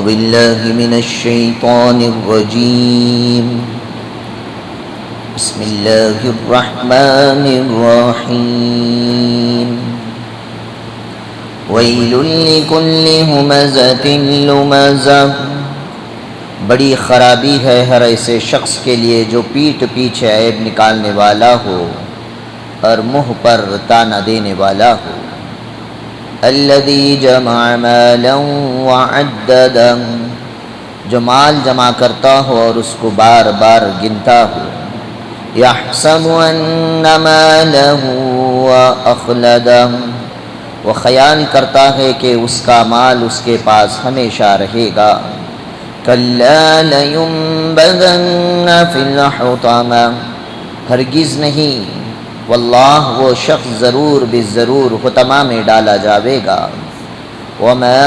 بالله من الشيطان الرجيم بسم الله الرحمن الرحيم ويل لكل همزة لمزة بڑی خرابی ہے ہر ایسے شخص کے لیے جو پیٹھ پیچھے عیب نکالنے والا ہو اور منہ پر تانا دینے والا ہو. الذی جمع مالا وعددا جو مال جمع کرتا ہو اور اس کو بار بار گنتا ہو. یحسب ان مالہ واخلدہ وہ خیال کرتا ہے کہ اس کا مال اس کے پاس ہمیشہ رہے گا. کلا لینبذن فی الحطمہ ہرگز نہیں واللہ وہ شخص ضرور بالضرور حطمہ میں ڈالا جاوے گا. وما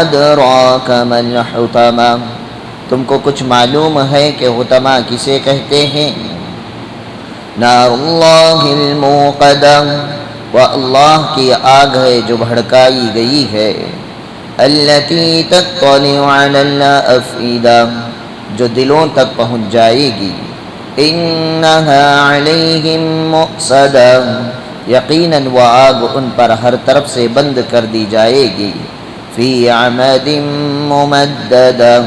ادراک ما الحطمہ تم کو کچھ معلوم ہے کہ حطمہ کسے کہتے ہیں؟ نار اللہ الموقدہ وہ اللہ کی آگ ہے جو بھڑکائی گئی ہے. التی تطلع علی الافئدہ جو دلوں تک پہنچ جائے گی. انہا علیہم مؤصدہ یقیناً وہ آگ ان پر ہر طرف سے بند کر دی جائے گی. فی عمد ممددہ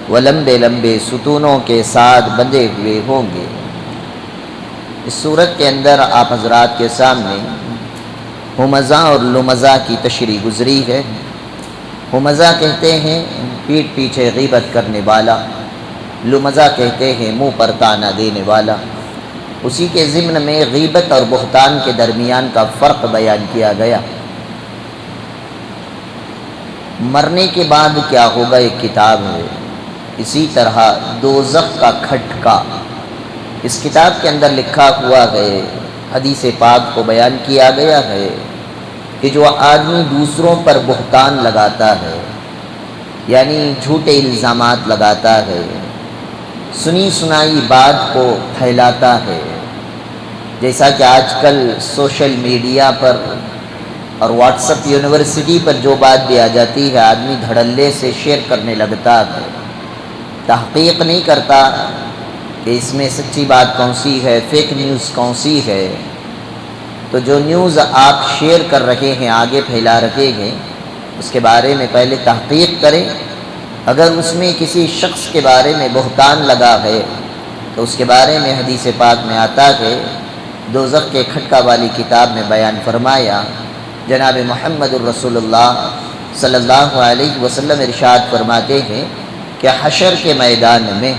وہ لمبے لمبے ستونوں کے ساتھ بندھے ہوئے ہوں گے. اس صورت کے اندر آپ حضرات کے سامنے ہمزہ اور لمزہ کی تشریح گزری ہے. ہمزہ کہتے ہیں پیٹھ پیچھے غیبت کرنے والا، لمزہ کہتے ہیں منہ پر تانا دینے والا. اسی کے ضمن میں غیبت اور بہتان کے درمیان کا فرق بیان کیا گیا. مرنے کے بعد کیا ہوگا ایک کتاب ہے، اسی طرح دوزخ کا کھٹکا اس کتاب کے اندر لکھا ہوا ہے. حدیث پاک کو بیان کیا گیا ہے کہ جو آدمی دوسروں پر بہتان لگاتا ہے یعنی جھوٹے الزامات لگاتا ہے، سنی سنائی بات کو پھیلاتا ہے، جیسا کہ آج کل سوشل میڈیا پر اور واٹس ایپ یونیورسٹی پر جو بات بھی آ جاتی ہے آدمی دھڑلے سے شیئر کرنے لگتا ہے، تحقیق نہیں کرتا کہ اس میں سچی بات کون سی ہے، فیک نیوز کون سی ہے. تو جو نیوز آپ شیئر کر رہے ہیں، آگے پھیلا رہے ہیں، اس کے بارے میں پہلے تحقیق کریں. اگر اس میں کسی شخص کے بارے میں بہتان لگا ہے تو اس کے بارے میں حدیث پاک میں آتا ہے. دوزخ کے کھٹکا والی کتاب میں بیان فرمایا، جناب محمد الرسول اللہ صلی اللہ علیہ وسلم ارشاد فرماتے ہیں کہ حشر کے میدان میں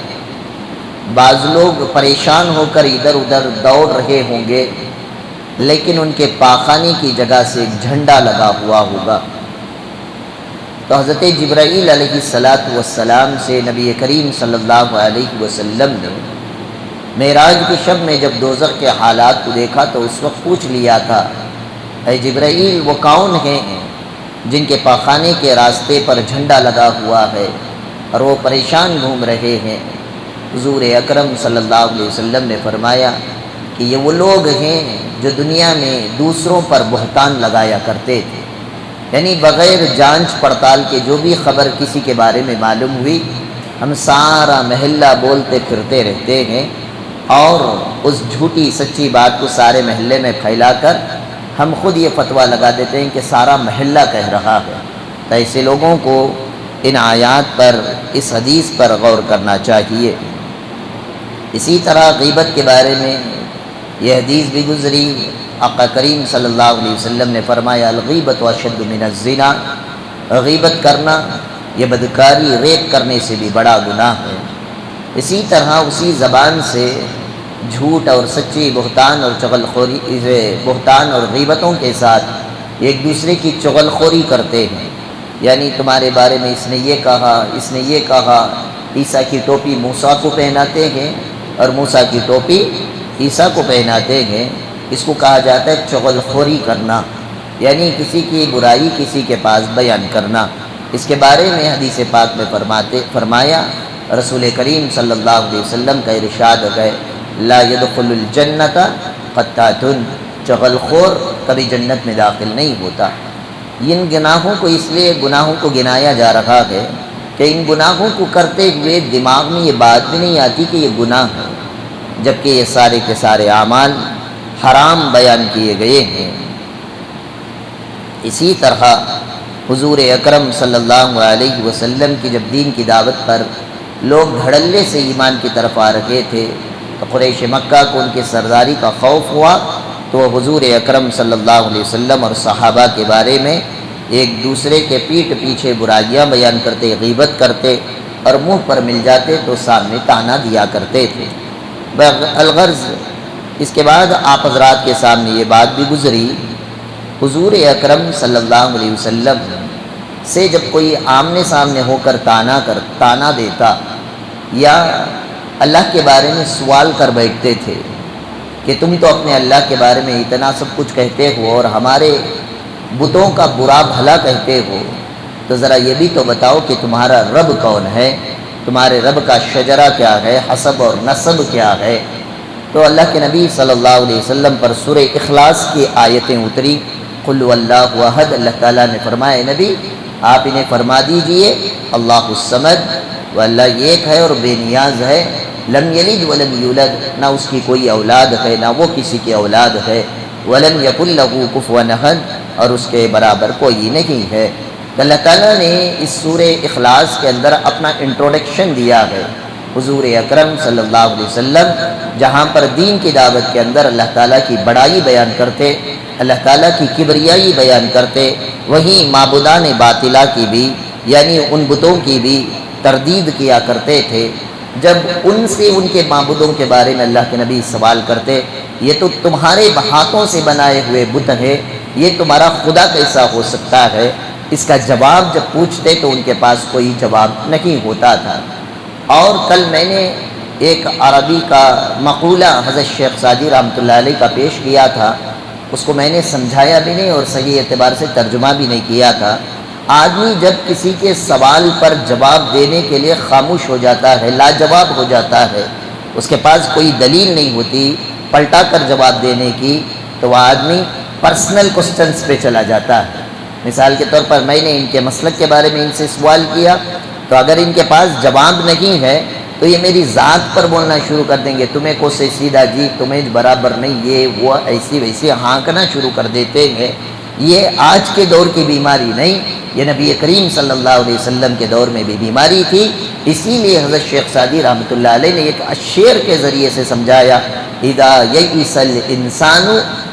بعض لوگ پریشان ہو کر ادھر ادھر دوڑ رہے ہوں گے، لیکن ان کے پاخانے کی جگہ سے ایک جھنڈا لگا ہوا ہوگا. تو حضرت جبرائیل علیہ السلام سے نبی کریم صلی اللہ علیہ وسلم نے معراج کی شب میں جب دوزخ کے حالات کو دیکھا تو اس وقت پوچھ لیا تھا، اے جبرائیل وہ کون ہیں جن کے پاخانے کے راستے پر جھنڈا لگا ہوا ہے اور وہ پریشان گھوم رہے ہیں؟ حضور اکرم صلی اللہ علیہ وسلم نے فرمایا کہ یہ وہ لوگ ہیں جو دنیا میں دوسروں پر بہتان لگایا کرتے تھے، یعنی بغیر جانچ پڑتال کے جو بھی خبر کسی کے بارے میں معلوم ہوئی ہم سارا محلہ بولتے پھرتے رہتے ہیں اور اس جھوٹی سچی بات کو سارے محلے میں پھیلا کر ہم خود یہ فتویٰ لگا دیتے ہیں کہ سارا محلہ کہہ رہا ہے. تو ایسے لوگوں کو ان آیات پر، اس حدیث پر غور کرنا چاہیے. اسی طرح غیبت کے بارے میں یہ حدیث بھی گزری. آقا کریم صلی اللہ علیہ وسلم نے فرمایا الغیبت اشد من الزنا غیبت کرنا یہ بدکاری ریپ کرنے سے بھی بڑا گناہ ہے. اسی طرح اسی زبان سے جھوٹ اور سچی بہتان اور چغلخوری، بہتان اور غیبتوں کے ساتھ ایک دوسرے کی چغلخوری کرتے ہیں، یعنی تمہارے بارے میں اس نے یہ کہا، اس نے یہ کہا. عیسیٰ کی ٹوپی موسیٰ کو پہناتے ہیں اور موسیٰ کی ٹوپی عیسیٰ کو پہناتے ہیں. اس کو کہا جاتا ہے چغلخوری کرنا، یعنی کسی کی برائی کسی کے پاس بیان کرنا. اس کے بارے میں حدیث پاک میں فرمایا رسول کریم صلی اللہ علیہ وسلم کا ارشاد ہے لا يدخل الجنت قطات چغلخور کبھی جنت میں داخل نہیں ہوتا. ان گناہوں کو اس لیے گناہوں کو گنایا جا رہا ہے کہ ان گناہوں کو کرتے ہوئے دماغ میں یہ بات بھی نہیں آتی کہ یہ گناہ ہے، جبکہ یہ سارے کے سارے اعمال حرام بیان کیے گئے ہیں۔ اسی طرح حضور اکرم صلی اللہ علیہ وسلم کی جب دین کی دعوت پر لوگ دھڑلے سے ایمان کی طرف آ رہے تھے تو قریش مکہ کو ان کے سرداری کا خوف ہوا، تو وہ حضور اکرم صلی اللہ علیہ وسلم اور صحابہ کے بارے میں ایک دوسرے کے پیٹھ پیچھے برائیاں بیان کرتے، غیبت کرتے، اور منہ پر مل جاتے تو سامنے طعنہ دیا کرتے تھے۔ الغرض اس کے بعد آپ حضرات کے سامنے یہ بات بھی گزری، حضور اکرم صلی اللہ علیہ وسلم سے جب کوئی آمنے سامنے ہو کر طعنہ دیتا یا اللہ کے بارے میں سوال کر بیٹھتے تھے کہ تم تو اپنے اللہ کے بارے میں اتنا سب کچھ کہتے ہو اور ہمارے بتوں کا برا بھلا کہتے ہو، تو ذرا یہ بھی تو بتاؤ کہ تمہارا رب کون ہے، تمہارے رب کا شجرہ کیا ہے، حسب اور نسب کیا ہے۔ تو اللہ کے نبی صلی اللہ علیہ وسلم پر سورہ اخلاص کی آیتیں اتری، قل واللہ احد۔ اللہ تعالیٰ نے فرمایا نبی آپ انہیں فرما دیجئے اللہ الصمد، وہ اللہ ایک ہے اور بے نیاز ہے، لم یلد ولم یولد، نہ اس کی کوئی اولاد ہے نہ وہ کسی کی اولاد ہے، ولم یکن لہ کفوا احد، اور اس کے برابر کوئی نہیں ہے۔ اللہ تعالیٰ نے اس سورہ اخلاص کے اندر اپنا انٹروڈکشن دیا ہے۔ حضور اکرم صلی اللہ علیہ وسلم جہاں پر دین کی دعوت کے اندر اللہ تعالیٰ کی بڑائی بیان کرتے، اللہ تعالیٰ کی کبریائی بیان کرتے، وہیں معبودان باطلہ کی بھی یعنی ان بتوں کی بھی تردید کیا کرتے تھے۔ جب ان سے ان کے معبودوں کے بارے میں اللہ کے نبی سوال کرتے، یہ تو تمہارے ہاتھوں سے بنائے ہوئے بت ہے، یہ تمہارا خدا کیسا ہو سکتا ہے؟ اس کا جواب جب پوچھتے تو ان کے پاس کوئی جواب نہیں ہوتا تھا۔ اور کل میں نے ایک عربی کا مقولہ حضرت شیخ سعدی رحمۃ اللہ علیہ کا پیش کیا تھا، اس کو میں نے سمجھایا بھی نہیں اور صحیح اعتبار سے ترجمہ بھی نہیں کیا تھا۔ آدمی جب کسی کے سوال پر جواب دینے کے لیے خاموش ہو جاتا ہے، لاجواب ہو جاتا ہے، اس کے پاس کوئی دلیل نہیں ہوتی پلٹا کر جواب دینے کی، تو وہ آدمی پرسنل کوسچنز پہ چلا جاتا ہے۔ مثال کے طور پر میں نے ان کے مسلک کے بارے میں ان سے سوال کیا، تو اگر ان کے پاس جواب نہیں ہے تو یہ میری ذات پر بولنا شروع کر دیں گے، تمہیں کو سے سیدھا جی، تمہیں برابر نہیں، یہ وہ ایسی ویسی ہانکنا شروع کر دیتے ہیں۔ یہ آج کے دور کی بیماری نہیں، یہ نبی کریم صلی اللہ علیہ وسلم کے دور میں بھی بیماری تھی۔ اسی لیے حضرت شیخ سعدی رحمۃ اللہ علیہ نے ایک شعر کے ذریعے سے سمجھایا، اذا یئس الانسان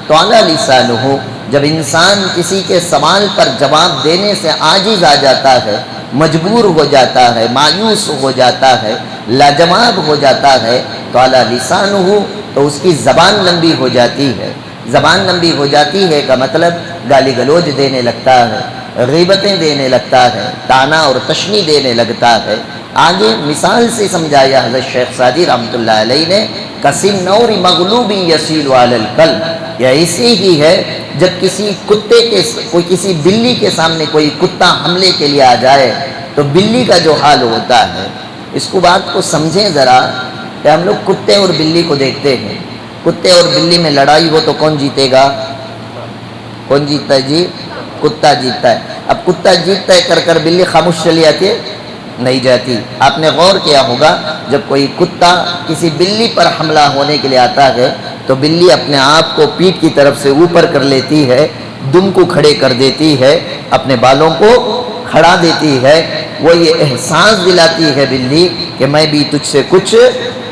طال لسانہ، جب انسان کسی کے سوال پر جواب دینے سے عاجز آ جاتا ہے، مجبور ہو جاتا ہے، مایوس ہو جاتا ہے، لاجواب ہو جاتا ہے، طال لسانہ، تو اس کی زبان لمبی ہو جاتی ہے۔ زبان لمبی ہو جاتی ہے کا مطلب گالی گلوچ دینے لگتا ہے، غیبتیں دینے لگتا ہے، طعنہ اور تشنیع دینے لگتا ہے۔ آگے مثال سے سمجھایا حضرت شیخ سعدی رحمۃ اللہ علیہ نے، کسنور مغلوب یسیل علی القلب، یہ ایسے ہی ہے جب کسی کسی بلی کے سامنے کوئی کتا حملے کے لیے آ جائے تو بلی کا جو حال ہوتا ہے، اس کو بات کو سمجھیں ذرا کہ ہم لوگ کتے اور بلی کو دیکھتے ہیں، کتے اور بلی میں لڑائی ہو تو کون جیتے گا؟ کون جیتتا ہے جی؟ کتا جیتتا ہے۔ اب کتا جیتتا ہے کر بلی خاموش چلی جاتی ہے؟ نہیں جاتی۔ آپ نے غور کیا ہوگا جب کوئی کتا کسی بلی پر حملہ ہونے کے لیے آتا ہے تو بلی اپنے آپ کو پیٹھ کی طرف سے اوپر کر لیتی ہے، دم کو کھڑے کر دیتی ہے، اپنے بالوں کو کھڑا دیتی ہے، وہ یہ احساس دلاتی ہے بلی کہ میں بھی تجھ سے کچھ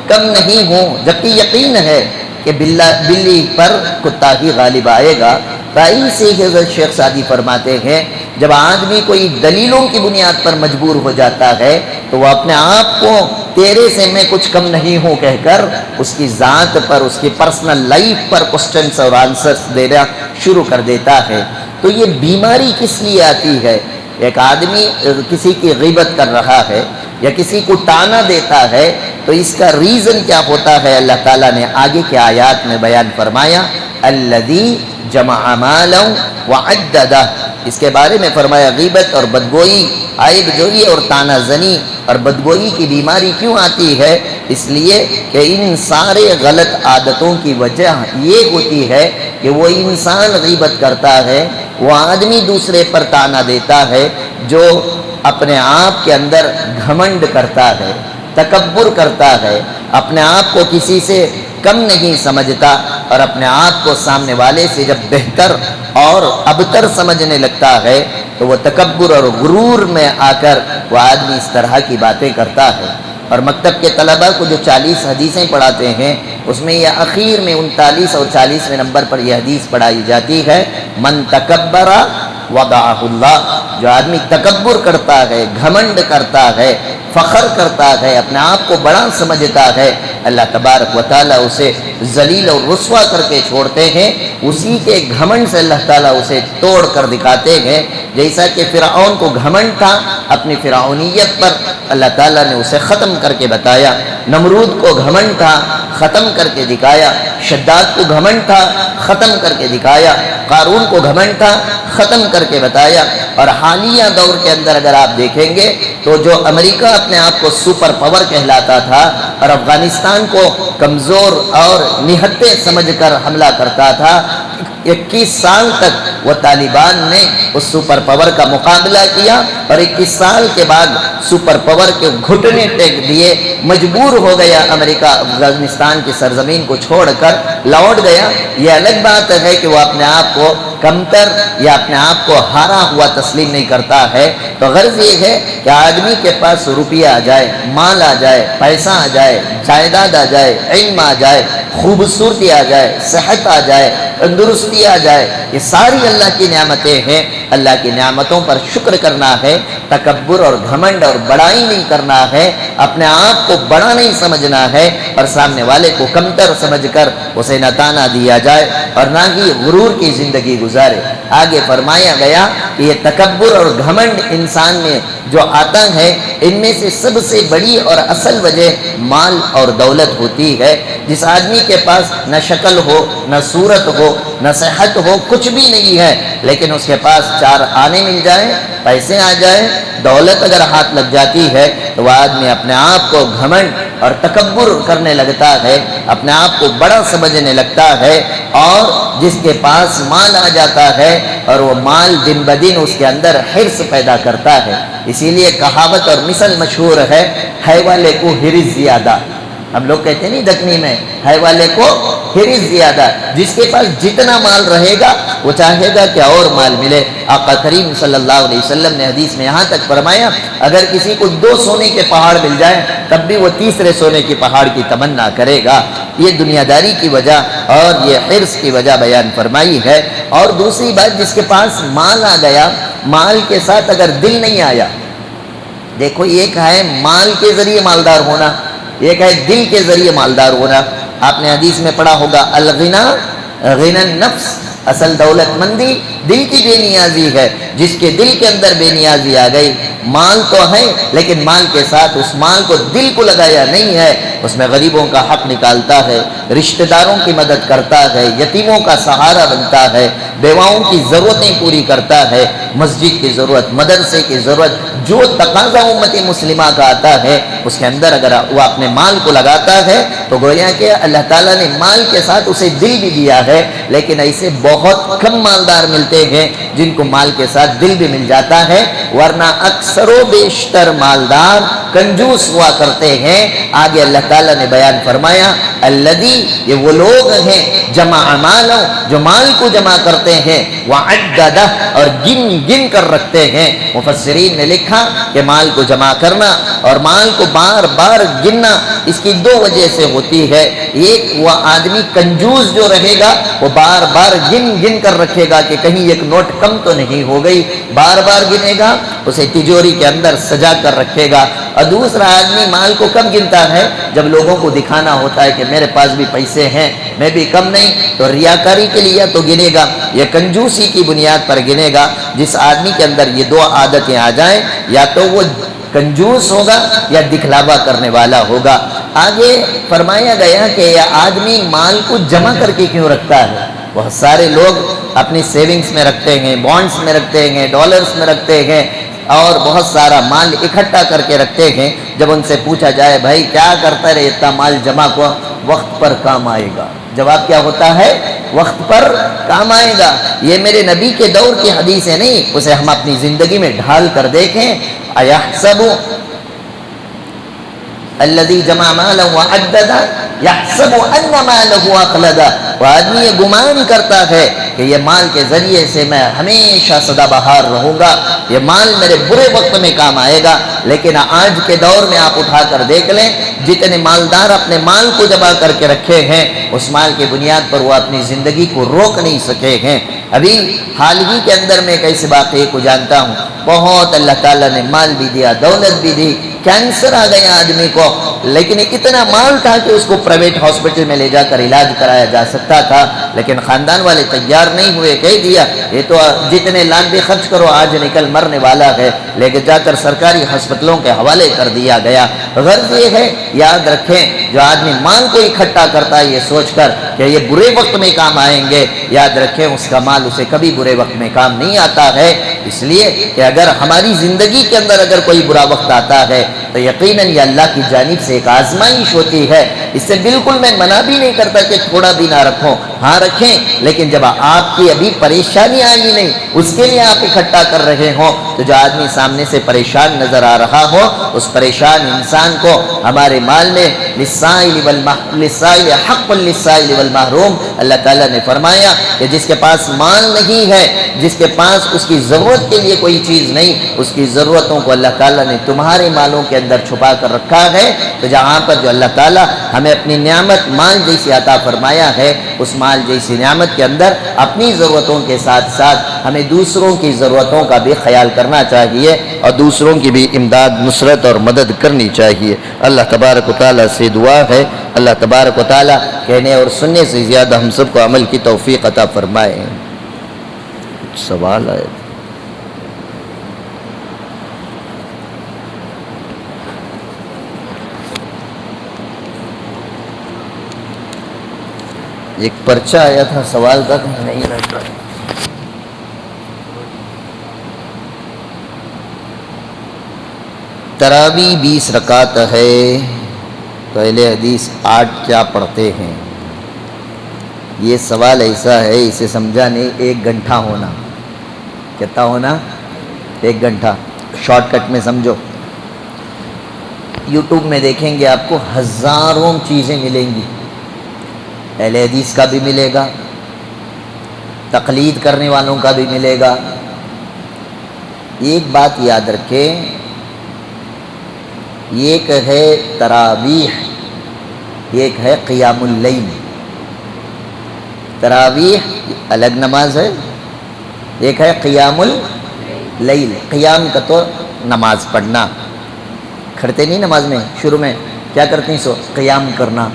کم نہیں ہوں، جبکہ یقین ہے کہ بلی پر کتا ہی غالب آئے گا۔ ایسے ہی حضرت شیخ سعدی فرماتے ہیں جب آدمی کوئی دلیلوں کی بنیاد پر مجبور ہو جاتا ہے تو وہ اپنے آپ کو تیرے سے میں کچھ کم نہیں ہوں کہہ کر اس کی ذات پر، اس کی پرسنل لائف پر کوسچنز اور آنسرز دینا شروع کر دیتا ہے۔ تو یہ بیماری کس لیے آتی ہے؟ ایک آدمی کسی کی غیبت کر رہا ہے یا کسی کو طعنہ دیتا ہے تو اس کا ریزن کیا ہوتا ہے؟ اللہ تعالیٰ نے آگے کے آیات میں بیان فرمایا، الذی جمع مالا وعددہ، اس کے بارے میں فرمایا غیبت اور بدگوئی، عیب جوئی اور طعنہ زنی اور بدگوئی کی بیماری کیوں آتی ہے؟ اس لیے کہ ان سارے غلط عادتوں کی وجہ یہ ہوتی ہے کہ وہ انسان غیبت کرتا ہے، وہ آدمی دوسرے پر طعنہ دیتا ہے جو اپنے آپ کے اندر گھمنڈ کرتا ہے، تکبر کرتا ہے، اپنے آپ کو کسی سے کم نہیں سمجھتا، اور اپنے آپ کو سامنے والے سے جب بہتر اور ابتر سمجھنے لگتا ہے تو وہ تکبر اور غرور میں آ کر وہ آدمی اس طرح کی باتیں کرتا ہے۔ اور مکتب کے طلباء کو جو 40 حدیثیں پڑھاتے ہیں اس میں یہ اخیر میں 39 اور 40ویں نمبر پر یہ حدیث پڑھائی جاتی ہے، من تکبر وضعہ اللہ، جو آدمی تکبر کرتا ہے، گھمنڈ کرتا ہے، فخر کرتا ہے، اپنے آپ کو بڑا سمجھتا ہے، اللہ تبارک و تعالیٰ اسے ذلیل اور رسوا کر کے چھوڑتے ہیں، اسی کے گھمنڈ سے اللہ تعالیٰ اسے توڑ کر دکھاتے ہیں۔ جیسا کہ فرعون کو گھمنڈ تھا اپنی فرعونیت پر، اللہ تعالیٰ نے اسے ختم کر کے بتایا، نمرود کو گھمنڈ تھا ختم کر کے دکھایا، شداد کو گھمنڈ تھا ختم کر کے دکھایا، قارون کو گھمنڈ تھا ختم کر کے بتایا۔ اور حالیہ دور کے اندر اگر آپ دیکھیں گے تو جو امریکہ اپنے آپ کو سپر پاور کہلاتا تھا اور افغانستان کو کمزور اور نہتے سمجھ کر حملہ کرتا تھا، 21 سال تک وہ طالبان نے اس سپر پاور کا مقابلہ کیا، اور 21 سال کے بعد سپر پاور کے گھٹنے ٹیک دیے، مجبور ہو گیا امریکہ افغانستان کی سرزمین کو چھوڑ کر لوٹ گیا۔ یہ الگ بات ہے کہ وہ اپنے آپ کو کمتر یا اپنے آپ کو ہارا ہوا تسلیم نہیں کرتا ہے۔ تو غرض یہ ہے کہ آدمی کے پاس روپیہ آ جائے، مال آ جائے، پیسہ آ جائے، جائیداد آ جائے، علم آ جائے، خوبصورتی آ جائے، صحت آ جائے، تندرستی آ جائے، یہ ساری اللہ کی نعمتیں ہیں۔ اللہ کی نعمتوں پر شکر کرنا ہے، تکبر اور گھمنڈ اور بڑائی نہیں کرنا ہے، اپنے آپ کو بڑا نہیں سمجھنا ہے، اور سامنے والے کو کمتر سمجھ کر اسے نہ تانا دیا جائے اور نہ ہی غرور کی زندگی گزارے۔ آگے فرمایا گیا کہ یہ تکبر اور گھمنڈ انسان میں جو آتا ہے، ان میں سے سب سے بڑی اور اصل وجہ مال اور دولت ہوتی ہے۔ جس آدمی کے پاس نہ شکل ہو، نہ صورت ہو، نہ صحت ہو، کچھ بھی نہیں ہے، لیکن اس کے پاس 4 آنے مل جائیں، پیسے آ جائیں، دولت اگر ہاتھ لگ جاتی ہے تو وہ آدمی اپنے آپ کو گھمنڈ اور تکبر کرنے لگتا ہے، اپنے آپ کو بڑا سمجھنے لگتا ہے۔ اور جس کے پاس مال آ جاتا ہے اور وہ مال دن بدن اس کے اندر حرص پیدا کرتا ہے۔ اسی لیے کہاوت اور مثل مشہور ہے، ہے والے کو حرص زیادہ۔ ہم لوگ کہتے ہیں نہیں دکنی میں، ہے والے کو حرص زیادہ، جس کے پاس جتنا مال رہے گا وہ چاہے گا کہ اور مال ملے۔ آقا کریم صلی اللہ علیہ وسلم نے حدیث میں یہاں تک فرمایا، اگر کسی کو 2 سونے کے پہاڑ مل جائیں تب بھی وہ تیسرے سونے کے پہاڑ کی تمنا کرے گا۔ یہ دنیا داری کی وجہ اور یہ حرص کی وجہ بیان فرمائی ہے۔ اور دوسری بات، جس کے پاس مال آ گیا، مال کے ساتھ اگر دل نہیں آیا، دیکھو ایک ہے مال کے ذریعے مالدار ہونا، ایک ہے دل کے ذریعے مالدار ہونا۔ آپ نے حدیث میں پڑھا ہوگا، الغنا غنى النفس، اصل دولت مندی دل کی بے نیازی ہے۔ جس کے دل کے اندر بے نیازی آ گئی، مال تو ہے لیکن مال کے ساتھ اس مال کو دل کو لگایا نہیں ہے، اس میں غریبوں کا حق نکالتا ہے، رشتہ داروں کی مدد کرتا ہے، یتیموں کا سہارا بنتا ہے، بیواؤں کی ضرورتیں پوری کرتا ہے، مسجد کی ضرورت، مدرسے کی ضرورت، جو تقاضا امت مسلمہ کا آتا ہے اس کے اندر اگر وہ اپنے مال کو لگاتا ہے تو گویا کہ اللہ تعالیٰ نے مال کے ساتھ اسے دل بھی دیا ہے۔ لیکن ایسے بہت کم مالدار ملتے ہیں جن کو مال کے ساتھ دل بھی مل جاتا ہے، ورنہ اکثر و بیشتر مالدار کنجوس ہوا کرتے ہیں۔ آگے اللہ تعالیٰ نے بیان فرمایا، الذی، یہ وہ لوگ ہیں، جمع مالوں، جو مال کو جمع کرتے ہیں، وعددہ، اور گن گن کر رکھتے ہیں۔ مفسرین نے لکھا کہ مال کو جمع کرنا اور مال کو بار بار گننا اس کی 2 وجہ سے ہوتی ہے۔ ایک، وہ آدمی کنجوس جو رہے گا وہ بار بار گن گن کر رکھے گا کہ کہیں ایک نوٹ کم تو نہیں ہو گئی، بار بار گنے گا، اسے تجوری کے اندر سجا کر رکھے گا۔ اور دوسرا آدمی مال کو کب گنتا ہے؟ جب لوگوں کو دکھانا ہوتا ہے کہ میرے پاس بھی پیسے ہیں، میں بھی کم نہیں، تو ریاکاری کے لیے تو گنے گا، یہ کنجوسی کی بنیاد پر گنے گا۔ جس آدمی کے اندر یہ 2 عادتیں آ جائیں، یا تو وہ کنجوس ہوگا یا دکھلاوا کرنے والا ہوگا۔ آگے فرمایا گیا کہ یہ آدمی مال کو جمع کر کے کیوں رکھتا ہے؟ بہت سارے لوگ اپنی سیونگز میں رکھتے ہیں، بانڈز میں رکھتے ہیں، ڈالرز میں رکھتے ہیں، اور بہت سارا مال اکٹھا کر کے رکھتے ہیں۔ جب ان سے پوچھا جائے بھائی کیا کرتا رہے اتنا مال جمع کو، وقت پر کام آئے گا، جواب کیا ہوتا ہے؟ وقت پر کام آئے گا۔ یہ میرے نبی کے دور کی حدیث ہے نہیں، اسے ہم اپنی زندگی میں ڈھال کر دیکھیں۔ اَيَحْسَبُ الَّذِي جَمَعَ مَالًا وَعَدَّدَهُ يَحْسَبُ أَنَّ مَالَهُ أَخْلَدَهُ۔ وہ آدمی یہ گمان کرتا ہے کہ یہ مال کے ذریعے سے میں ہمیشہ سدا بہار رہوں گا، یہ مال میرے برے وقت میں کام آئے گا۔ لیکن آج کے دور میں آپ اٹھا کر دیکھ لیں، جتنے مالدار اپنے مال کو جمع کر کے رکھے ہیں، اس مال کی بنیاد پر وہ اپنی زندگی کو روک نہیں سکے ہیں۔ ابھی حال ہی کے اندر میں ایک ایسے واقعے کو جانتا ہوں، بہت اللہ تعالیٰ نے مال بھی دیا، دولت بھی دی، کینسر آ گیا آدمی کو، لیکن اتنا مال تھا کہ اس کو پرائیویٹ ہاسپٹل میں لے جا کر علاج کرایا جا سکتا تھا، لیکن خاندان والے تیار نہیں ہوئے، کہہ دیا یہ تو جتنے لاکھ بھی خرچ کرو آج نکل مرنے والا ہے، لے کے جا کر سرکاری ہسپتالوں کے حوالے کر دیا گیا۔ غرض یہ ہے، یاد رکھیں، جو آدمی مال کو اکٹھا کرتا ہے یہ سوچ کر کہ یہ برے وقت میں کام آئیں گے، یاد رکھیں اس کا مال اسے کبھی برے وقت میں کام نہیں آتا ہے۔ اس لیے کہ اگر ہماری زندگی کے اندر اگر کوئی برا وقت آتا ہے تو یقیناً یہ اللہ کی جانب سے ایک آزمائش ہوتی ہے۔ اس سے بالکل میں منع بھی نہیں کرتا کہ تھوڑا بھی نہ رکھو، ہاں رکھیں، لیکن جب آپ کی ابھی پریشانی آئی نہیں، اس کے لیے آپ اکٹھا کر رہے ہوں، تو جو آدمی سامنے سے پریشان نظر آ رہا ہو، اس پریشان انسان کو ہمارے مال میں للسائل حق للسائل والمحروم، اللہ تعالیٰ نے فرمایا کہ جس کے پاس مال نہیں ہے، جس کے پاس اس کی ضرورت کے لیے کوئی چیز نہیں، اس کی ضرورتوں کو اللہ تعالیٰ نے تمہارے مالوں کے اندر چھپا کر رکھا ہے۔ تو جہاں پر جو اللہ تعالیٰ ہمیں اپنی نعمت مال جیسی عطا فرمایا ہے، اس مال جیسی نعمت کے اندر اپنی ضرورتوں کے ساتھ ساتھ ہمیں دوسروں کی ضرورتوں کا بھی خیال کرنا چاہیے اور دوسروں کی بھی امداد، نصرت اور مدد کرنی چاہیے۔ اللہ تبارک و تعالیٰ سے دعا ہے، اللہ تبارک و تعالیٰ کہنے اور سننے سے زیادہ ہم سب کو عمل کی توفیق عطا فرمائے۔ سوال ہے؟ ایک پرچہ آیا تھا سوال کا، نہیں لگتا۔ تراویح 20 رکعت ہے تو اہل حدیث 8 کیا پڑھتے ہیں؟ یہ سوال ایسا ہے، اسے سمجھا نہیں، 1 گھنٹہ ہونا، کتنا ہونا؟ 1 گھنٹہ، شارٹ کٹ میں سمجھو۔ یوٹیوب میں دیکھیں گے آپ کو ہزاروں چیزیں ملیں گی، اہل حدیث کا بھی ملے گا، تقلید کرنے والوں کا بھی ملے گا۔ ایک بات یاد رکھیں، ایک ہے تراویح، ایک ہے قیام اللیل۔ تراویح الگ نماز ہے، ایک ہے قیام اللیل۔ قیام کا تو نماز پڑھنا، کھڑتے نہیں نماز میں، شروع میں کیا کرتے ہیں؟ سو قیام کرنا۔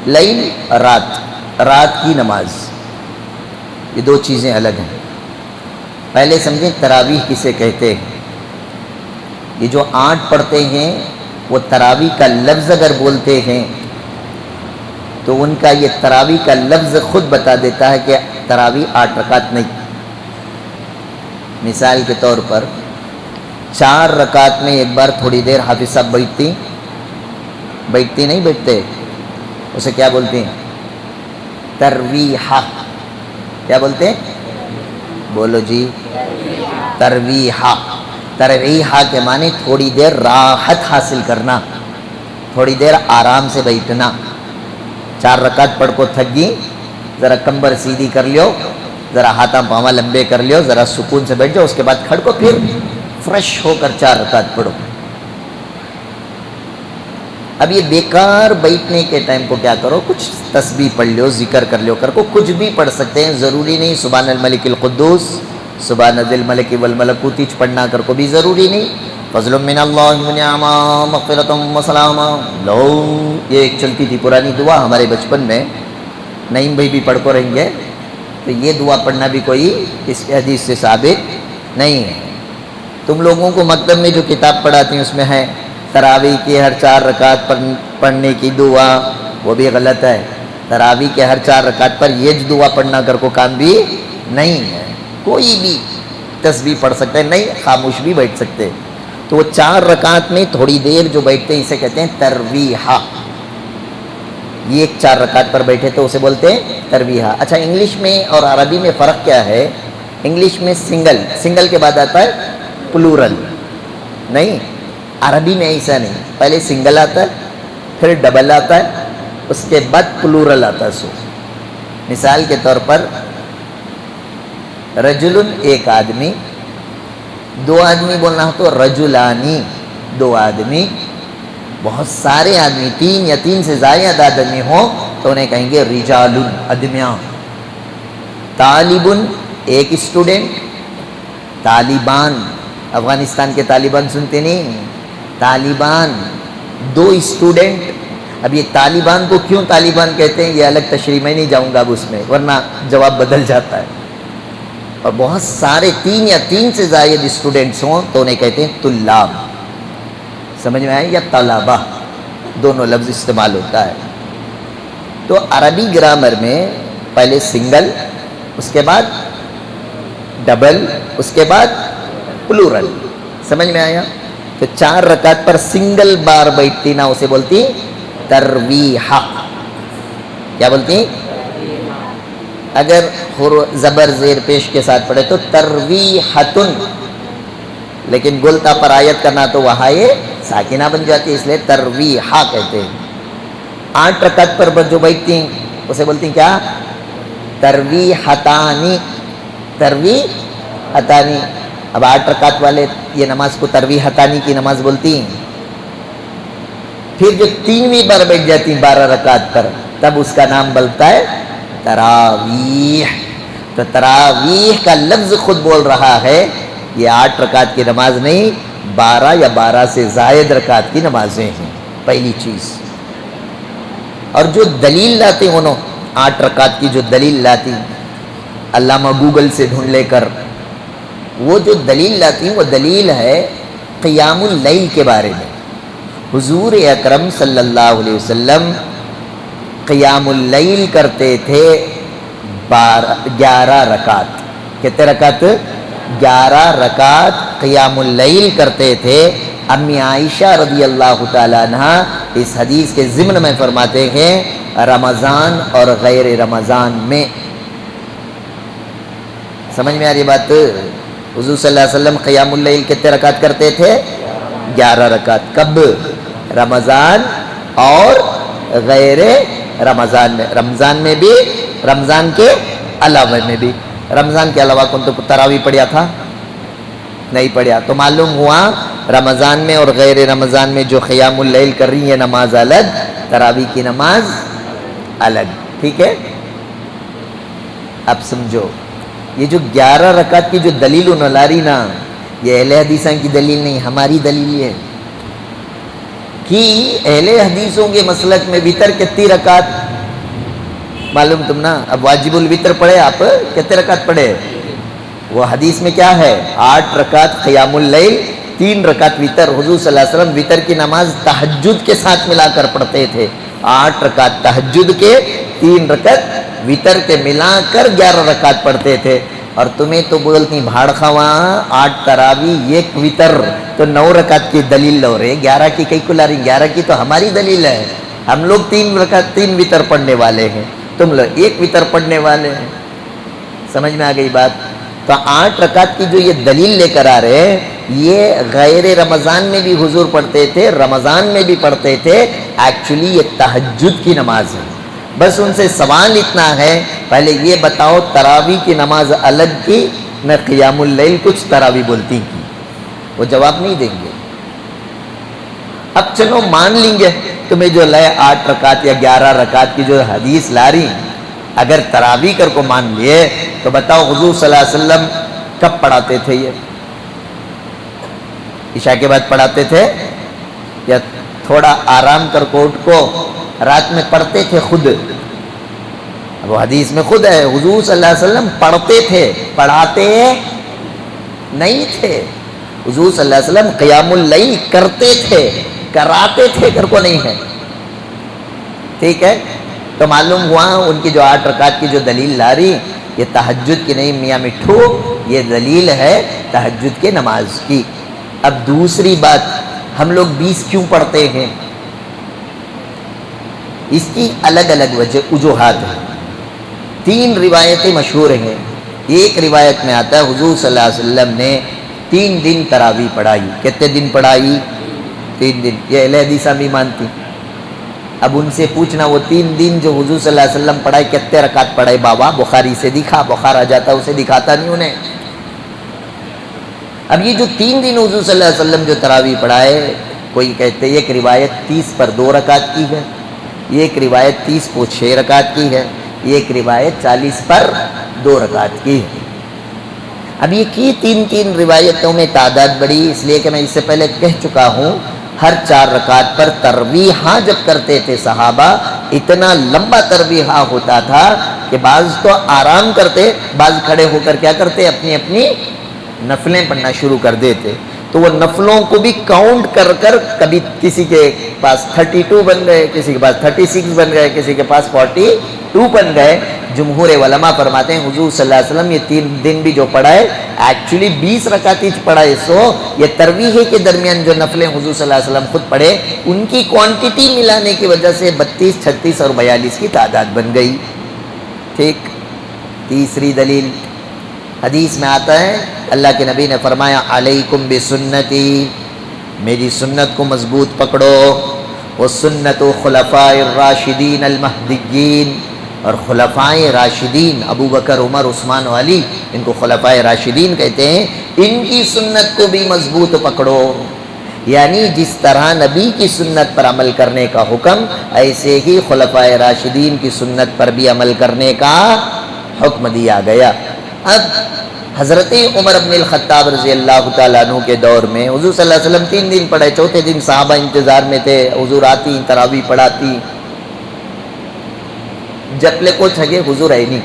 لیل رات کی نماز، یہ 2 چیزیں الگ ہیں۔ پہلے سمجھیں تراویح کسے کہتے ہیں۔ یہ جو 8 پڑھتے ہیں وہ تراویح کا لفظ اگر بولتے ہیں تو ان کا یہ تراویح کا لفظ خود بتا دیتا ہے کہ تراویح 8 رکعت نہیں۔ مثال کے طور پر 4 رکعت میں ایک بار تھوڑی دیر حافظ صاحب بیٹھتی نہیں بیٹھتے، اسے کیا بولتے ہیں؟ ترویحہ۔ کیا بولتے ہیں؟ بولو جی، ترویحہ۔ ترویحہ کے معنی تھوڑی دیر راحت حاصل کرنا، تھوڑی دیر آرام سے بیٹھنا۔ 4 رکعت پڑھ کو تھک گئی، ذرا کمبر سیدھی کر لیو، ذرا ہاتھا پاواں لمبے کر لیو، ذرا سکون سے بیٹھ جاؤ، اس کے بعد کھڑ کو پھر فریش ہو کر 4 رکعت پڑھو۔ اب یہ بیکار بیٹھنے کے ٹائم کو کیا کرو؟ کچھ تسبیح پڑھ لیو، ذکر کر لیو، کچھ بھی پڑھ سکتے ہیں، ضروری نہیں سبحان الملک القدوس، سبحان ذی الملک والملکوت پڑھنا کر کو بھی ضروری نہیں۔ فضل من اللہ ونعمہ مغفرۃ وسلامہ لو، یہ ایک چلتی تھی پرانی دعا ہمارے بچپن میں، نعیم بھائی بھی پڑھ کو رہیں گے، تو یہ دعا پڑھنا بھی کوئی اس حدیث سے ثابت نہیں ہے۔ تم لوگوں کو مکتب میں جو کتاب پڑھاتی ہیں اس میں ہے تراویح کی ہر 4 رکعت پڑھنے کی دعا، وہ بھی غلط ہے۔ تراویح کے ہر 4 رکعت پر یہ دعا پڑھنا کر کو کام بھی نہیں ہے۔ کوئی بھی تسبیح پڑھ سکتے ہیں، نہیں خاموش بھی بیٹھ سکتے۔ تو وہ 4 رکعت میں تھوڑی دیر جو بیٹھتے ہیں اسے کہتے ہیں ترویحہ۔ یہ ایک 4 رکعت پر بیٹھے تو اسے بولتے ہیں ترویحہ۔ اچھا انگلش میں اور عربی میں فرق کیا ہے؟ انگلش میں سنگل کے بعد آتا ہے پلورل، نہیں عربی میں ایسا نہیں، پہلے سنگل آتا ہے پھر ڈبل آتا ہے اس کے بعد پلورل آتا ہے۔ سو مثال کے طور پر رجل ایک آدمی، 2 آدمی بولنا ہو تو رجلانی 2 آدمی، بہت سارے آدمی 3 یا 3 سے زائد آدمی ہوں تو انہیں کہیں گے رجال آدمیاں۔ طالب ایک اسٹوڈنٹ، طالبان افغانستان کے طالبان سنتے نہیں، طالبان 2 اسٹوڈنٹ۔ اب یہ طالبان کو کیوں طالبان کہتے ہیں یہ الگ تشریح، میں نہیں جاؤں گا اب اس میں ورنہ جواب بدل جاتا ہے۔ اور بہت سارے 3 یا 3 سے زائد اسٹوڈنٹس ہوں تو انہیں کہتے ہیں طلاب، سمجھ میں آئے، یا طلبہ، دونوں لفظ استعمال ہوتا ہے۔ تو عربی گرامر میں پہلے سنگل، اس کے بعد ڈبل، اس کے بعد پلورل، سمجھ میں آیا؟ تو 4 رکعت پر سنگل بار بیٹھتی نا اسے بولتی ترویحہ۔ کیا بولتی؟ اگر زبر زیر پیش کے ساتھ پڑھے تو ترویحتن، لیکن گلتا پر آیت کرنا تو وہاں یہ ساکنہ بن جاتی ہے، اس لیے ترویحہ کہتے ہیں۔ 8 رکعت پر جو بیٹھتی ہیں اسے بولتی ہیں کیا؟ ترویحتانی، ترویحتانی۔ اب 8 رکعت والے یہ نماز کو ترویحتانی کی نماز بولتی ہیں۔ پھر جو 3ویں بار بیٹھ جاتی ہیں 12 رکعت پر تب اس کا نام بلتا ہے تراویح۔ تو تراویح کا لفظ خود بول رہا ہے یہ 8 رکعت کی نماز نہیں، 12 یا 12 سے زائد رکعت کی نمازیں ہیں، پہلی چیز۔ اور جو دلیل لاتے ہیں انہوں 8 رکعت کی جو دلیل لاتی، علامہ گوگل سے ڈھونڈ لے کر، وہ جو دلیل لاتی وہ دلیل ہے قیام اللیل کے بارے میں۔ حضور اکرم صلی اللہ علیہ وسلم قیام اللیل کرتے تھے 11 رکعت۔ کتنے رکعت؟ 11 رکعت قیام اللیل کرتے تھے۔ امی عائشہ رضی اللہ تعالیٰ عنہ اس حدیث کے ضمن میں فرماتے ہیں رمضان اور غیر رمضان میں۔ سمجھ میں آ رہی بات؟ حضور صلی اللہ علیہ وسلم قیام اللیل کتنے رکعت کرتے تھے؟ 11 رکعت۔ کب؟ رمضان اور غیر رمضان میں، رمضان میں بھی، رمضان کے علاوہ میں بھی۔ رمضان کے علاوہ کون تو تراویح پڑھیا تھا؟ نہیں پڑھیا۔ تو معلوم ہوا رمضان میں اور غیر رمضان میں جو قیام اللیل کر رہی ہے نماز الگ، تراویح کی نماز الگ، ٹھیک ہے؟ اب سمجھو یہ جو 11 رکعت کی جو دلیل انہوں لا رہی نا، یہ اہل حدیثوں کی دلیل نہیں، ہماری دلیل ہے کہ اہل حدیثوں کے مسلک میں وتر کتنی رکعت معلوم تم نا؟ اب واجب الوتر پڑھے آپ، کتنے رکعت پڑھے؟ وہ حدیث میں کیا ہے؟ 8 رکعت قیام اللیل، 3 رکعت وتر۔ حضور صلی اللہ علیہ وسلم وتر کی نماز تہجد کے ساتھ ملا کر پڑھتے تھے۔ 8 رکعت تہجد کے، 3 رکعت وتر کے ملا کر 11 رکعت پڑھتے تھے۔ اور تمہیں تو بولتی بھاڑ خواہ 8 تراویح 1 وتر، تو 9 رکعت کی دلیل لو رہے، 11 کی کئی کو لا رہی؟ 11 کی تو ہماری دلیل ہے، ہم لوگ 3 رکعت 3 وتر پڑھنے والے ہیں، تم لوگ 1 وتر پڑھنے والے ہیں۔ سمجھ میں آ گئی بات؟ تو 8 رکعت کی جو یہ دلیل لے کر آ رہے ہیں یہ غیر رمضان میں بھی حضور پڑھتے تھے، رمضان میں بھی پڑھتے تھے، ایکچولی یہ تہجد کی نماز ہے۔ بس ان سے سوال اتنا ہے پہلے یہ بتاؤ تراویح کی نماز الگ کی نہ قیام اللیل کچھ تراویح بولتی کی؟ وہ جواب نہیں دیں گے۔ اب چلو مان لیں گے تمہیں جو لئے 8 رکعت یا 11 رکعت کی جو حدیث لا رہی، اگر تراویح کر کو مان لیے تو بتاؤ حضور صلی اللہ علیہ وسلم کب پڑھاتے تھے؟ یہ عشاء کے بعد پڑھاتے تھے یا تھوڑا آرام کر کو اٹھ کو رات میں پڑھتے تھے خود؟ وہ حدیث میں خود ہے حضور صلی اللہ علیہ وسلم پڑھتے تھے، پڑھاتے نہیں تھے۔ حضور صلی اللہ علیہ وسلم قیام اللیل کرتے تھے، کراتے تھے کر کو نہیں ہے، ٹھیک ہے؟ تو معلوم ہوا ان کی جو 8 رکعت کی جو دلیل لا رہی یہ تہجد کی نہیں میاں مٹھو، یہ دلیل ہے تہجد کے نماز کی۔ اب دوسری بات، ہم لوگ 20 کیوں پڑھتے ہیں؟ اس کی الگ الگ وجوہات ہیں۔ 3 روایتیں مشہور ہیں۔ ایک روایت میں آتا ہے حضور صلی اللہ علیہ وسلم نے 3 دن تراویح پڑھائی۔ کتنے دن پڑھائی؟ 3 دن۔ یہ اہل حدیث بھی مانتی۔ اب ان سے پوچھنا وہ 3 دن جو حضور صلی اللہ علیہ وسلم پڑھائے کتنے رکعت پڑھائے؟ بابا بخاری سے دکھا، بخار آ جاتا اسے دکھاتا نہیں انہیں۔ اب یہ جو 3 دن حضور صلی اللہ علیہ وسلم جو تراویح پڑھائے، کوئی کہتے ہیں ایک روایت 30 پر 2 رکعت کی ہے، ایک روایت 30 کو 6 رکعت کی ہے، ایک روایت 40 پر 2 رکعت کی ہے۔ اب یہ کی 3 روایتوں میں تعداد بڑی، اس لیے کہ میں اس سے پہلے کہہ چکا ہوں ہر 4 رکعت پر ترویحاں جب کرتے تھے صحابہ، اتنا لمبا ترویحاں ہوتا تھا کہ بعض تو آرام کرتے، بعض کھڑے ہو کر کیا کرتے؟ اپنی اپنی نفلیں پڑھنا شروع کر دیتے۔ تو وہ نفلوں کو بھی کاؤنٹ کر کر کبھی کسی کے پاس 32 بن گئے، کسی کے پاس 36 بن گئے، کسی کے پاس 42 بن گئے۔ جمہور علماء فرماتے ہیں حضور صلی اللہ علیہ وسلم یہ 3 دن بھی جو پڑھائے ایکچولی 20 رکعت ہی پڑھائے، یہ ترویح کے درمیان جو نفلیں حضور صلی اللہ علیہ وسلم خود پڑھے ان کی کوانٹٹی ملانے کی وجہ سے 32، 36 اور 42 کی تعداد بن گئی۔ ٹھیک۔ تیسری دلیل حدیث میں آتا ہے اللہ کے نبی نے فرمایا علیکم بسنتی، میری سنت کو مضبوط پکڑو، وہ سنت خلفاء الراشدین المہدیین، اور خلفائے راشدین ابو بکر، عمر، عثمان و علی، ان کو خلفائے راشدین کہتے ہیں، ان کی سنت کو بھی مضبوط پکڑو۔ یعنی جس طرح نبی کی سنت پر عمل کرنے کا حکم، ایسے ہی خلفائے راشدین کی سنت پر بھی عمل کرنے کا حکم دیا گیا۔ اب حضرت عمر بن الخطاب رضی اللہ تعالیٰ عنہ کے دور میں حضور صلی اللہ علیہ وسلم 3 دن پڑھے، چوتھے دن صحابہ انتظار میں تھے، حضور آتی تراویح پڑھاتی، جپلے کو چھگے حضور ہے نہیں۔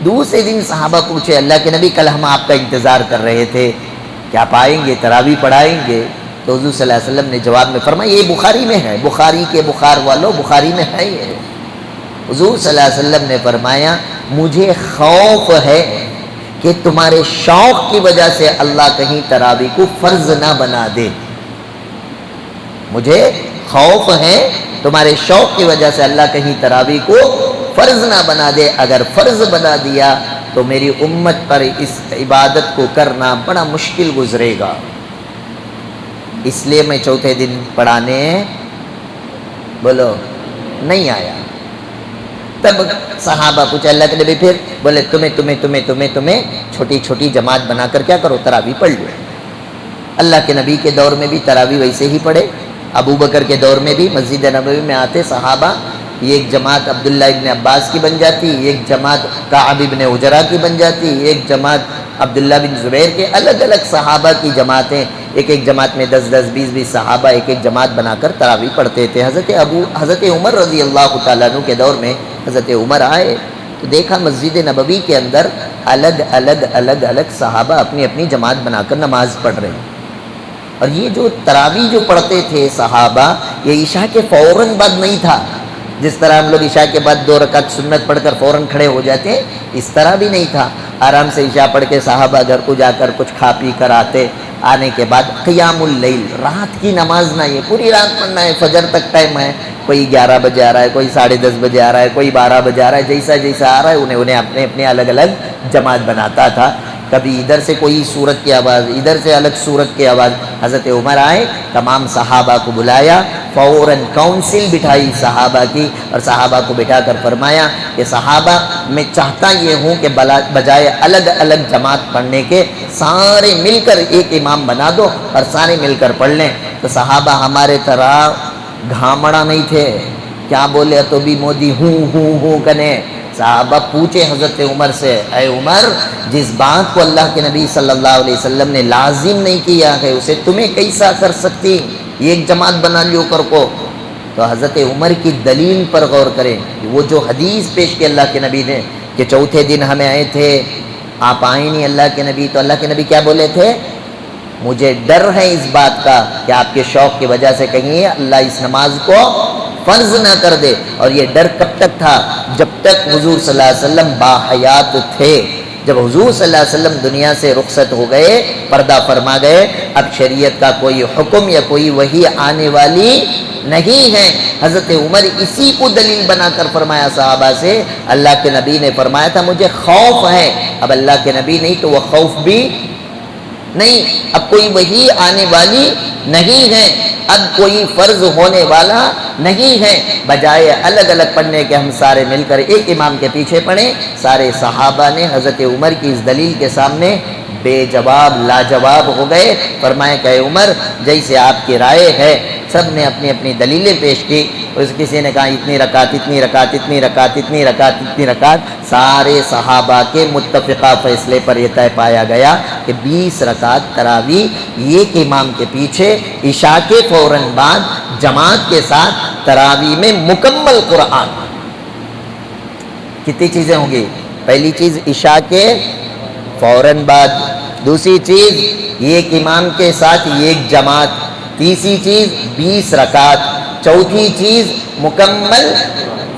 دوسرے دن صحابہ پوچھے اللہ کے نبی کل ہم آپ کا انتظار کر رہے تھے، کیا آپ آئیں گے، تراویح پڑھائیں گے؟ تو حضور صلی اللہ علیہ وسلم نے جواب میں فرمایا یہ بخاری میں ہے، بخاری کے بخار والوں، بخاری میں ہے یہ۔ حضور صلی اللہ علیہ وسلم نے فرمایا مجھے خوف ہے کہ تمہارے شوق کی وجہ سے اللہ کہیں تراویح کو فرض نہ بنا دے، مجھے خوف ہے تمہارے شوق کی وجہ سے اللہ کہیں تراویح کو فرض نہ بنا دے، اگر فرض بنا دیا تو میری امت پر اس عبادت کو کرنا بڑا مشکل گزرے گا، اس لیے میں چوتھے دن پڑھانے بولو نہیں آیا۔ تب صحابہ پوچھا اللہ کے نبی پھر؟ بولے تمہیں چھوٹی چھوٹی جماعت بنا کر کیا کرو، تراویح پڑھ لو۔ اللہ کے نبی کے دور میں بھی تراویح ویسے ہی پڑھے، ابو بکر کے دور میں بھی مسجد نبوی میں آتے صحابہ، ایک جماعت عبداللہ ابن عباس کی بن جاتی، ایک جماعت کعب ابن عجرہ کی بن جاتی، ایک جماعت عبداللہ بن زبیر کے، الگ الگ صحابہ کی جماعتیں، ایک جماعت میں 10 20 صحابہ ایک جماعت بنا کر تراویح پڑھتے تھے۔ حضرت عمر رضی اللہ تعالیٰ عنہ کے دور میں حضرت عمر آئے تو دیکھا مسجد نبوی کے اندر الگ صحابہ اپنی اپنی جماعت بنا کر نماز پڑھ رہے ہیں، اور یہ جو تراویح جو پڑھتے تھے صحابہ، یہ عشاء کے فوراً بعد نہیں تھا، جس طرح ہم لوگ عشاء کے بعد 2 رکعت سنت پڑھ کر فوراً کھڑے ہو جاتے ہیں، اس طرح بھی نہیں تھا۔ آرام سے عشاء پڑھ کے صحابہ گھر کو جا کر کچھ کھا پی کر آتے، آنے کے بعد قیام اللیل، رات کی نماز نہ، یہ پوری رات پڑھنا ہے، فجر تک ٹائم ہے، کوئی 11 بجے آ رہا ہے، کوئی 10:30 بجے آ رہا ہے، کوئی 12 بجے آ رہا ہے، جیسا آ رہا ہے انہیں اپنے الگ الگ جماعت بناتا تھا۔ کبھی ادھر سے کوئی صورت کی آواز، ادھر سے الگ صورت کی آواز۔ حضرت عمر آئے، تمام صحابہ کو بلایا، فوراً کونسل بٹھائی صحابہ کی، اور صحابہ کو بٹھا کر فرمایا کہ صحابہ میں چاہتا یہ ہوں کہ بجائے الگ الگ جماعت پڑھنے کے سارے مل کر ایک امام بنا دو اور سارے مل کر پڑھ لیں۔ تو صحابہ ہمارے طرح گھامڑا نہیں تھے، کیا بولے تو بھی مودی ہوں کنے۔ صحابہ پوچھے حضرت عمر سے، اے عمر جس بات کو اللہ کے نبی صلی اللہ علیہ وسلم نے لازم نہیں کیا ہے اسے تمہیں کیسا کر سکتی، ایک جماعت بنا لیو کر کو۔ تو حضرت عمر کی دلیل پر غور کریں، وہ جو حدیث پیش کی اللہ کے نبی نے کہ چوتھے دن ہمیں آئے تھے، آپ آئے نہیں اللہ کے نبی، تو اللہ کے نبی کیا بولے تھے؟ مجھے ڈر ہے اس بات کا کہ آپ کے شوق کی وجہ سے کہیں اللہ اس نماز کو فرض نہ کر دے۔ اور یہ ڈر کب تک تھا؟ جب تک حضور صلی اللہ علیہ وسلم باحیات تھے، جب حضور صلی اللہ علیہ وسلم دنیا سے رخصت ہو گئے، پردہ فرما گئے، اب شریعت کا کوئی حکم یا کوئی وحی آنے والی نہیں ہے۔ حضرت عمر اسی کو دلیل بنا کر فرمایا صحابہ سے، اللہ کے نبی نے فرمایا تھا مجھے خوف ہے، اب اللہ کے نبی نہیں تو وہ خوف بھی نہیں، اب کوئی وحی آنے والی نہیں ہے، اب کوئی فرض ہونے والا نہیں ہے، بجائے الگ الگ پڑھنے کے ہم سارے مل کر ایک امام کے پیچھے پڑھیں۔ سارے صحابہ نے حضرت عمر کی اس دلیل کے سامنے بے جواب لاجواب ہو گئے۔ فرمایا کہ عمر جیسے آپ کی رائے ہے، سب نے اپنی اپنی دلیلیں پیش کی، کسی نے کہا اتنی رکعت، اتنی رکعت، اتنی رکعت، اتنی رکعت، اتنی رکعت، سارے صحابہ کے متفقہ فیصلے پر یہ طے پایا گیا کہ 20 رکعت تراویح ایک امام کے پیچھے عشاء کے فوراً بعد جماعت کے ساتھ تراویح میں مکمل قرآن۔ کتنی چیزیں ہوں گی؟ پہلی چیز عشاء کے فوراً بعد، دوسری چیز ایک امام کے ساتھ ایک جماعت، تیسری چیز 20 رکعت، چوتھی چیز مکمل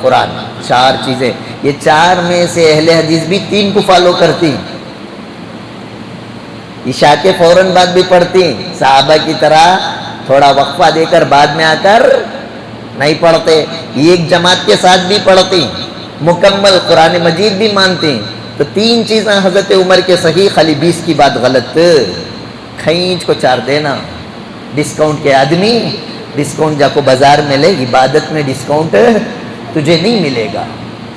قرآن۔ 4 چیزیں، یہ 4 میں سے اہل حدیث بھی 3 کو فالو کرتی، عشاء کے فوراً بعد بھی پڑھتی، صحابہ کی طرح تھوڑا وقفہ دے کر بعد میں آ کر نہیں پڑھتے، ایک جماعت کے ساتھ بھی پڑھتی، مکمل قرآن مجید بھی مانتی۔ تو 3 چیزیں حضرت عمر کے صحیح، خالی 20 کی بات غلط، کھینچ کو 4 دینا۔ ڈسکاؤنٹ کے آدمی، ڈسکاؤنٹ جا کو بازار میں لے، عبادت میں ڈسکاؤنٹ تجھے نہیں ملے گا۔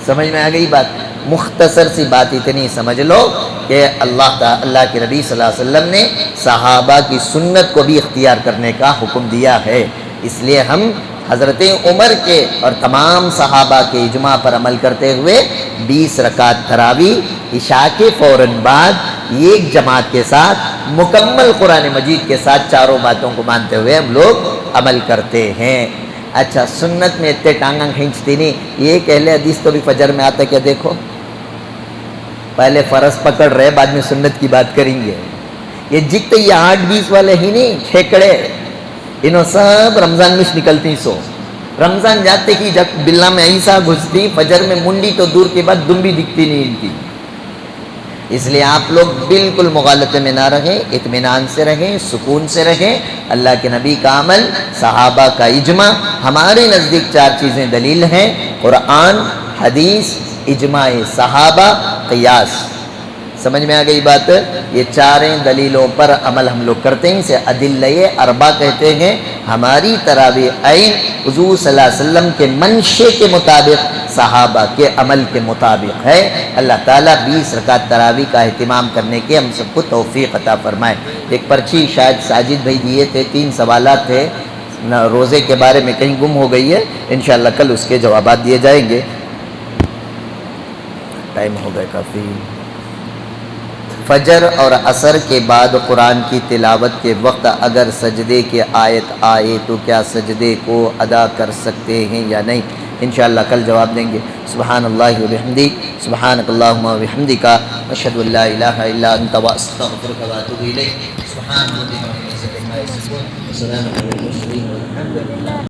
سمجھ میں آ گئی بات؟ مختصر سی بات اتنی سمجھ لو کہ اللہ کے نبی صلی اللہ علیہ وسلم نے صحابہ کی سنت کو بھی اختیار کرنے کا حکم دیا ہے، اس لیے ہم حضرت عمر کے اور تمام صحابہ کے اجماع پر عمل کرتے ہوئے 20 رکعت تراویح عشاء کے فوراً بعد ایک جماعت کے ساتھ مکمل قرآن مجید کے ساتھ 4 باتوں کو مانتے ہوئے ہم لوگ عمل کرتے ہیں۔ اچھا، سنت میں اتنے ٹانگاں کھینچتی نہیں، یہ کہ اہل حدیث تو بھی فجر میں آتا ہے کیا؟ دیکھو پہلے فرض پکڑ رہے، بعد میں سنت کی بات کریں گے۔ یہ جتنے یہ 8-20 والے ہی نہیں، کھیکڑے، انہوں سب رمضان میں نکلتی سو، رمضان جاتے ہی جب بلا میں عیسیٰ گھستی، فجر میں منڈی تو دور کے بعد دم بھی دکھتی نہیں ان کی۔ اس لیے آپ لوگ بالکل مغالطے میں نہ رہیں، اطمینان سے رہیں، سکون سے رہیں۔ اللہ کے نبی کا عمل، صحابہ کا اجماع، ہمارے نزدیک 4 چیزیں دلیل ہیں: قرآن، حدیث، اجماع صحابہ، قیاس۔ سمجھ میں آ گئی بات؟ یہ 4 دلیلوں پر عمل ہم لوگ کرتے ہیں، اسے ادلہ اربع کہتے ہیں۔ ہماری تراویح عین حضور صلی اللہ علیہ وسلم کے منشے کے مطابق، صحابہ کے عمل کے مطابق ہے۔ اللہ تعالیٰ 20 رکعت تراویح کا اہتمام کرنے کے ہم سب کو توفیق عطا فرمائے۔ ایک پرچی شاید ساجد بھائی دیے تھے، 3 سوالات تھے روزے کے بارے میں، کہیں گم ہو گئی ہے، انشاءاللہ کل اس کے جوابات دیے جائیں گے۔ ٹائم ہو گئے کافی۔ فجر اور عصر کے بعد قرآن کی تلاوت کے وقت اگر سجدے کی آیت آئے تو کیا سجدے کو ادا کر سکتے ہیں یا نہیں؟ انشاءاللہ کل جواب دیں گے۔ سبحان اللہ و بحمدہ، سبحانک اللہم و بحمدک، اشہد ان لا الہ الا انت واستغفرک واتوب الیک۔ سبحان ربک رب العزۃ عما یصفون، وسلام علی المرسلین والحمد للہ۔